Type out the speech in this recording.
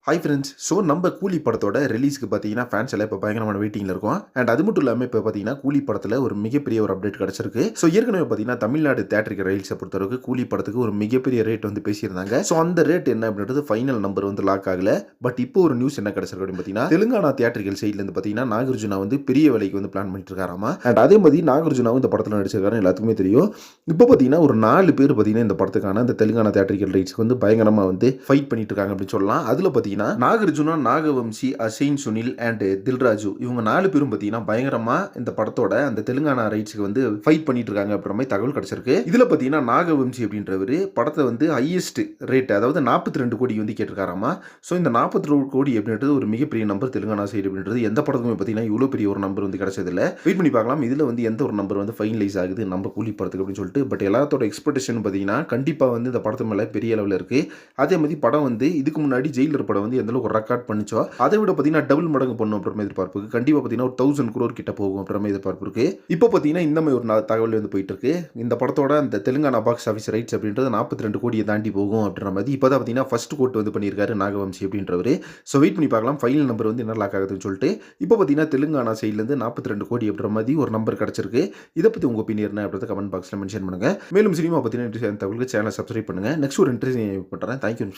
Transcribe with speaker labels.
Speaker 1: Hi friends. So நம்ம கூலி படத்தோட ரிலீஸ்க்கு பார்த்தீங்கன்னா, ஃபேன்ஸ் எல்லாம் இப்போ பயங்கரமான வெயிட்டிங்ல இருக்கோம். அண்ட் அது மட்டும் இல்லாம இப்போ பார்த்தீங்கன்னா, கூலி படத்தில ஒரு மிகப்பெரிய ஒரு அப்டேட் கிடைச்சிருக்கு. ஸோ ஏற்கனவே பார்த்தீங்கன்னா, தமிழ்நாடு தியேட்ரிக்கல் ரைட்ஸ பொறுத்தளவுக்கு கூலி படத்துக்கு ஒரு மிகப்பெரிய ரேட் வந்து பேசியிருந்தாங்க. ஸோ அந்த ரேட் என்ன அப்படின்றது ஃபைனல் நம்பர் வந்து லாக் ஆகல. பட் இப்போ ஒரு நியூஸ் என்ன கிடைச்சிருக்கு அப்படின்னு பார்த்தீங்கன்னா, தெலுங்கானா தியேட்ரிக்கல் சைட்லேருந்து பார்த்தீங்கன்னா, நாகார்ஜுனா வந்து பெரிய விலைக்கு வந்து பிளான் பண்ணிட்டு இருக்காராமா. அண்ட் அதே மாதிரி நாகார்ஜுனாவும் இந்த படத்தில நடிச்சிருக்காரு எல்லாத்துக்குமே தெரியும். இப்போ பார்த்தீங்கன்னா, ஒரு 4 பேர் பார்த்தீங்கன்னா, இந்த படத்துக்கான இந்த தெலுங்கானா தியேட்ரிக்கல் ரைட்ஸ்க்கு வந்து பயங்கரமா வந்து ஃபைட் பண்ணிட்டு இருக்காங்க அப்படின்னு சொல்லலாம். அதில பார்த்தீங்கன்னா, நாகார்ஜுனா, நாகவம்சி, அசைன் சுனில் அண்ட் தில்ராஜு இவங்க 4 பேரும் பார்த்தீங்கன்னா பயங்கரமா இந்த படத்தோட அந்த தெலுங்கானா ரைட்ஸ்க்கு வந்து ஃபைட் பண்ணிட்டு இருக்காங்க அப்படின்ற மாதிரி தகவல் கிடைச்சிருக்கு. இதுல பார்த்தீங்கன்னா நாகவம்சி அப்படின்றவரு படத்தை வந்து ஹையஸ்ட் ரேட், அதாவது 42 கோடி வந்து கேட்டிருக்காராமா. ஸோ இந்த 42 கோடி அப்படின்றது ஒரு மிகப்பெரிய நம்பர் தெலுங்கானா சைடு அப்படின்றது எந்த படத்துக்குமே பார்த்தீங்கன்னா இவ்வளோ பெரிய ஒரு நம்பர் வந்து கிடைச்சதில்ல. வெயிட் பண்ணி பார்க்கலாம் இதுல வந்து எந்த ஒரு நம்பர் வந்து ஃபைனலைஸ் ஆகுது நம்ம கூலி படத்துக்கு அப்படின்னு சொல்லிட்டு. பட் எல்லாத்தோட எக்ஸ்பெக்டேஷன் பார்த்தீங்கன்னா கண்டிப்பாக வந்து இந்த படத்து மேலே பெரிய அளவில் இருக்கு. அதே மாதிரி படம் வந்து இதுக்கு முன்னாடி ஜெயிலர் படம் வந்து எந்த அளவுக்கு ரெக்கார்ட் பண்ணிச்சோ அதை விட பார்த்தீங்கன்னா டபுள் மடங்கு பண்ணும் அப்படின்ற எதிர்பார்ப்பு இருக்கு. கண்டிப்பாக பார்த்தீங்கன்னா ஒரு 1000 crore கிட்ட போகும் அப்படின்ற எதிர்பார்ப்பு இருக்கு. இப்போ பார்த்தீங்கன்னா இந்த மாதிரி ஒரு தகவல் வந்து போயிட்டு இருக்கு. இந்த படத்தோட அந்த தெலுங்கானா பாக்ஸ் ஆஃபீஸ் ரைட்ஸ் அப்படின்றது 42 கோடியை தாண்டி போகும் அப்படின்ற மாதிரி இப்போ தான் பார்த்தீங்கன்னா ஃபர்ஸ்ட் கோட் வந்து பண்ணியிருக்காரு நாகவம்சி அப்படின்றவர். ஸோ வெயிட் பண்ணி பார்க்கலாம் ஃபைனல் நம்பர் வந்து என்ன லாக் ஆகுதுன்னு சொல்லிட்டு. இப்போ பார்த்தீங்கன்னா தெலுங்கானா சைட்லேருந்து 42 கோடி அப்படின்ற மாதிரி ஒரு நம்பர் கிடைச்சிருக்கு. இதை பற்றி உங்கள் ஒப்பீனியன் என்ன அப்படின்றத கமெண்ட் பாக்ஸில் மென்ஷன் பண்ணுங்க. மேலும் சினிமா பற்றின தகவலுக்கு சேனலை சப்ஸ்கிரைப் பண்ணுங்க. நெக்ஸ்ட் ஒரு இன்ட்ரெஸ்டிங் பண்ணுறேன். தேங்க்யூ.